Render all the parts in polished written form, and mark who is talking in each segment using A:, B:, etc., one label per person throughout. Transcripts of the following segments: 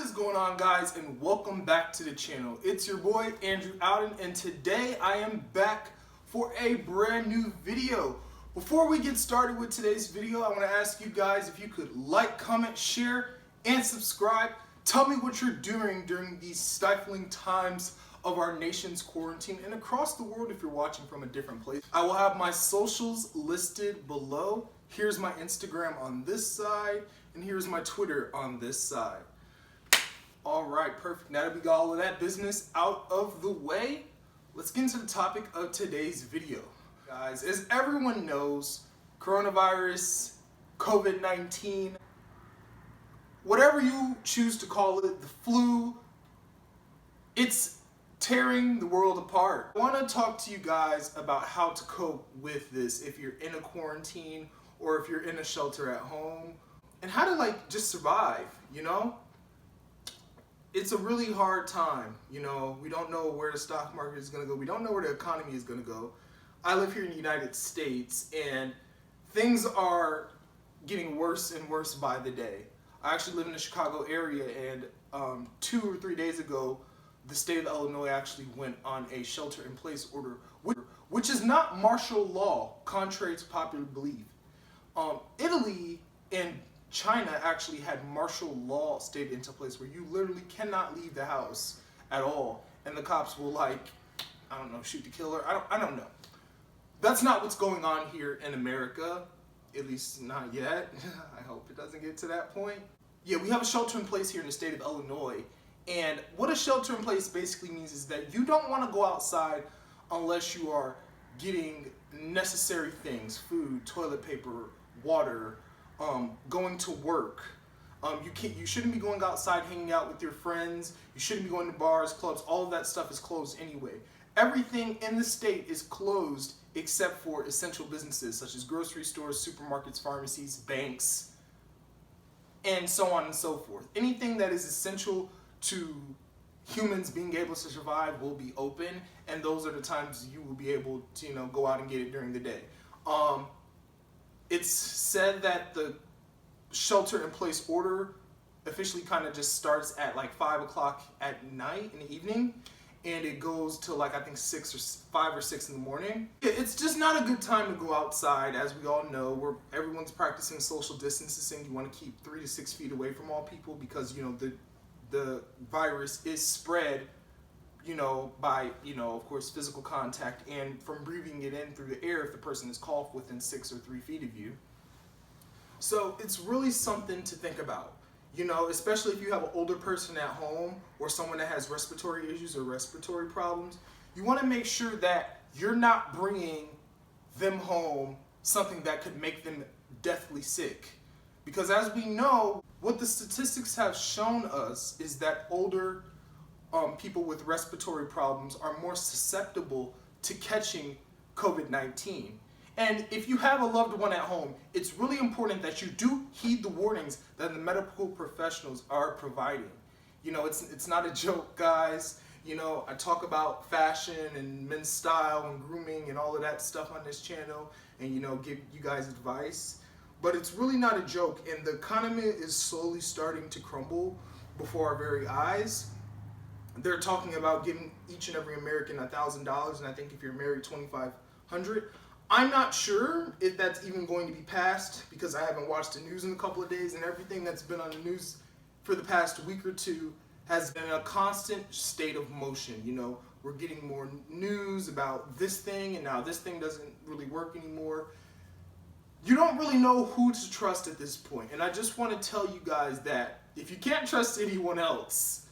A: What is going on, guys, and welcome back to the channel. It's your boy Andrew Alden, and today I am back for a brand new video. Before we get started with today's video, I want to ask you guys if you could like, comment, share, and subscribe. Tell me what you're doing during these stifling times of our nation's quarantine and across the world if you're watching from a different place. I will have my socials listed below. Here's my Instagram on this side, and here's my Twitter on this side. All right, perfect. Now that we got all of that business out of the way, let's get into the topic of today's video. Guys, as everyone knows, coronavirus, COVID-19, whatever you choose to call it, the flu, it's tearing the world apart. I want to talk to you guys about how to cope with this if you're in a quarantine or if you're in a shelter at home, and how to just survive, you know? It's a really hard time, you know. We don't know where the stock market is going to go. We don't know where the economy is going to go. I live here in the United States, and things are getting worse and worse by the day. I actually live in the Chicago area, and 2 or 3 days ago, the state of Illinois actually went on a shelter-in-place order, which is not martial law, contrary to popular belief. Italy and China actually had martial law stayed into place where you literally cannot leave the house at all, and the cops will I don't know, shoot the killer. I don't know. That's not what's going on here in America, at least not yet. I hope it doesn't get to that point. Yeah, we have a shelter in place here in the state of Illinois, and what a shelter in place basically means is that you don't want to go outside unless you are getting necessary things: food, toilet paper, water, going to work. You shouldn't be going outside hanging out with your friends. You shouldn't be going to bars, clubs. All of that stuff is closed anyway. Everything in the state is closed except for essential businesses such as grocery stores, supermarkets, pharmacies, banks, and so on and so forth. Anything that is essential to humans being able to survive will be open, and those are the times you will be able to, you know, go out and get it during the day. It's said that the shelter-in-place order officially kind of just starts at 5 o'clock at night in the evening, and it goes till I think 5 or 6 in the morning. It's just not a good time to go outside, as we all know. Where everyone's practicing social distancing. You want to keep 3 to 6 feet away from all people because the virus is spread, by, of course, physical contact and from breathing it in through the air if the person is coughed within 6 or 3 feet of you. So it's really something to think about, especially if you have an older person at home or someone that has respiratory issues or respiratory problems. You want to make sure that you're not bringing them home something that could make them deathly sick. Because as we know, what the statistics have shown us is that older people with respiratory problems are more susceptible to catching COVID-19. And if you have a loved one at home, it's really important that you do heed the warnings that the medical professionals are providing. It's not a joke, guys. I talk about fashion and men's style and grooming and all of that stuff on this channel, and give you guys advice. But it's really not a joke, and the economy is slowly starting to crumble before our very eyes. They're talking about giving each and every American $1,000, and I think if you're married, $2,500. I'm not sure if that's even going to be passed because I haven't watched the news in a couple of days, and everything that's been on the news for the past week or two has been a constant state of motion. We're getting more news about this thing, and now this thing doesn't really work anymore. You don't really know who to trust at this point, and I just want to tell you guys that if you can't trust anyone else,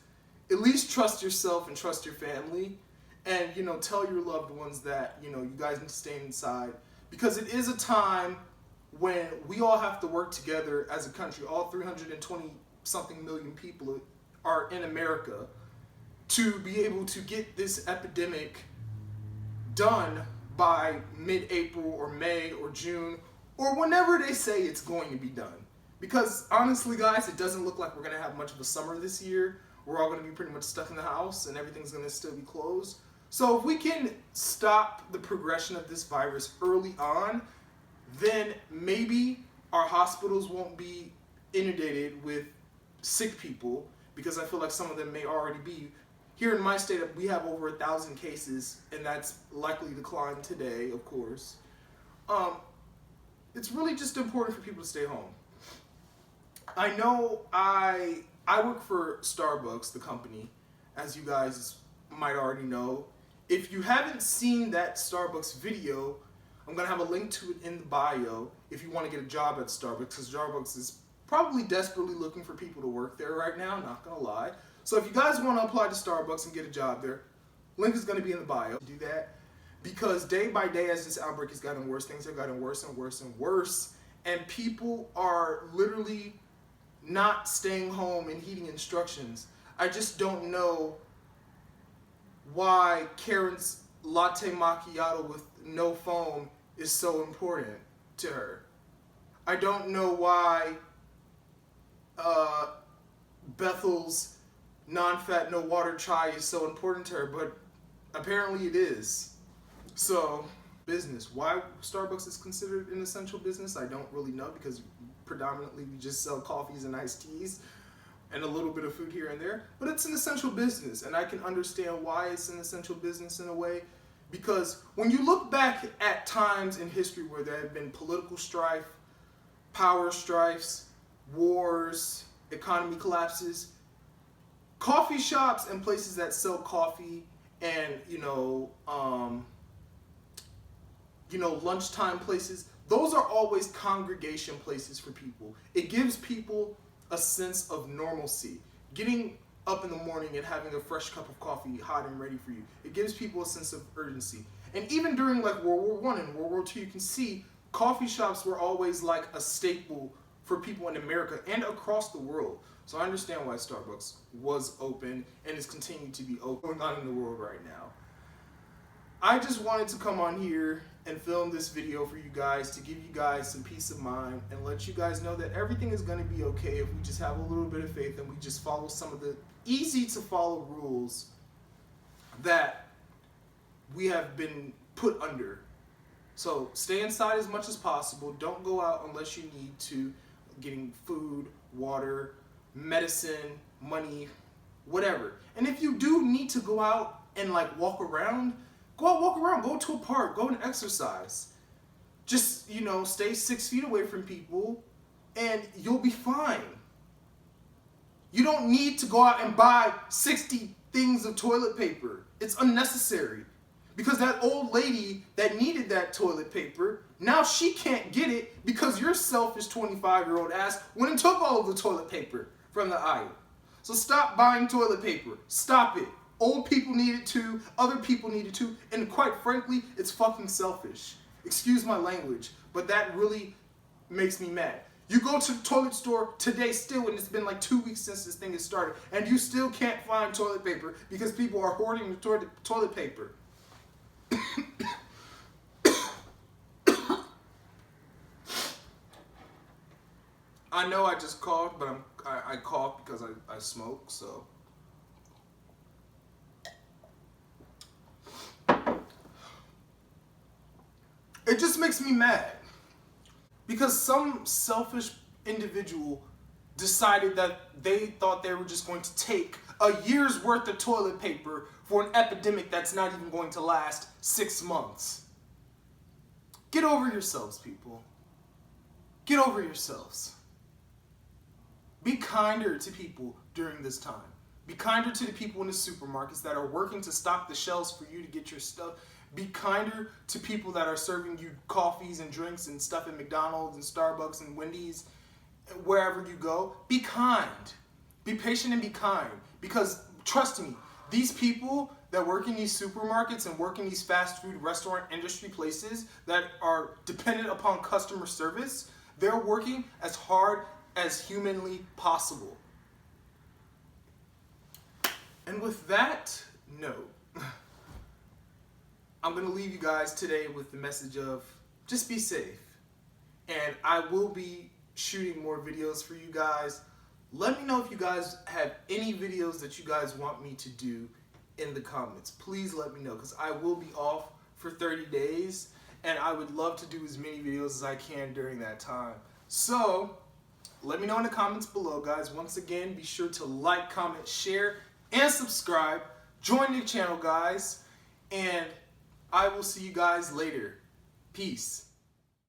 A: at least trust yourself and trust your family, and tell your loved ones that you guys need to stay inside, because it is a time when we all have to work together as a country. All 320 something million people are in America to be able to get this epidemic done by mid-April or May or June, or whenever they say it's going to be done. Because honestly, guys, it doesn't look like we're going to have much of a summer this year. We're all going to be pretty much stuck in the house, and everything's going to still be closed. So if we can stop the progression of this virus early on, then maybe our hospitals won't be inundated with sick people, because I feel like some of them may already be. Here in my state, we have over 1,000 cases, and that's likely to climb today, of course. It's really just important for people to stay home. I know I work for Starbucks, the company, as you guys might already know. If you haven't seen that Starbucks video, I'm going to have a link to it in the bio if you want to get a job at Starbucks, because Starbucks is probably desperately looking for people to work there right now, not going to lie. So if you guys want to apply to Starbucks and get a job there, link is going to be in the bio. Do that, because day by day as this outbreak has gotten worse, things have gotten worse and worse and worse, and people are literally not staying home and heeding instructions. I just don't know why Karen's latte macchiato with no foam is so important to her. I don't know why Bethel's non-fat, no water chai is so important to her, but apparently it is. So, business. Why Starbucks is considered an essential business, I don't really know, because predominantly we just sell coffees and iced teas and a little bit of food here and there. But it's an essential business, and I can understand why it's an essential business in a way, because when you look back at times in history where there have been political strife, power strifes, wars, economy collapses, coffee shops and places that sell coffee and lunchtime places, those are always congregation places for people. It gives people a sense of normalcy. Getting up in the morning and having a fresh cup of coffee hot and ready for you, it gives people a sense of urgency. And even during like World War I and World War II, you can see coffee shops were always like a staple for people in America and across the world. So I understand why Starbucks was open and is continuing to be open, going on in the world right now. I just wanted to come on here and film this video for you guys to give you guys some peace of mind and let you guys know that everything is going to be okay if we just have a little bit of faith and we just follow some of the easy to follow rules that we have been put under. So stay inside as much as possible. Don't go out unless you need to. Getting food, water, medicine, money, whatever. And if you do need to go out and like walk around, go out, walk around, go to a park, go and exercise. Just, stay 6 feet away from people and you'll be fine. You don't need to go out and buy 60 things of toilet paper. It's unnecessary. Because that old lady that needed that toilet paper, now she can't get it because your selfish 25-year-old ass went and took all of the toilet paper from the aisle. So stop buying toilet paper. Stop it. Old people need it too. Other people need it too. And quite frankly, it's fucking selfish. Excuse my language, but that really makes me mad. You go to the toilet store today still, and it's been like 2 weeks since this thing has started, and you still can't find toilet paper because people are hoarding the toilet paper. I know I just coughed, but I coughed because I smoke, so. It just makes me mad. Because some selfish individual decided that they thought they were just going to take a year's worth of toilet paper for an epidemic that's not even going to last 6 months. Get over yourselves, people. Get over yourselves. Be kinder to people during this time. Be kinder to the people in the supermarkets that are working to stock the shelves for you to get your stuff. Be kinder to people that are serving you coffees and drinks and stuff at McDonald's and Starbucks and Wendy's, wherever you go. Be kind. Be patient and be kind. Because trust me, these people that work in these supermarkets and work in these fast food restaurant industry places that are dependent upon customer service, they're working as hard as humanly possible. And with that note, I'm going to leave you guys today with the message of just be safe. And I will be shooting more videos for you guys. Let me know if you guys have any videos that you guys want me to do in the comments. Please let me know, because I will be off for 30 days and I would love to do as many videos as I can during that time. So Let me know in the comments below, guys. Once again, be sure to like, comment, share, and subscribe. Join the channel, guys. And I will see you guys later. Peace.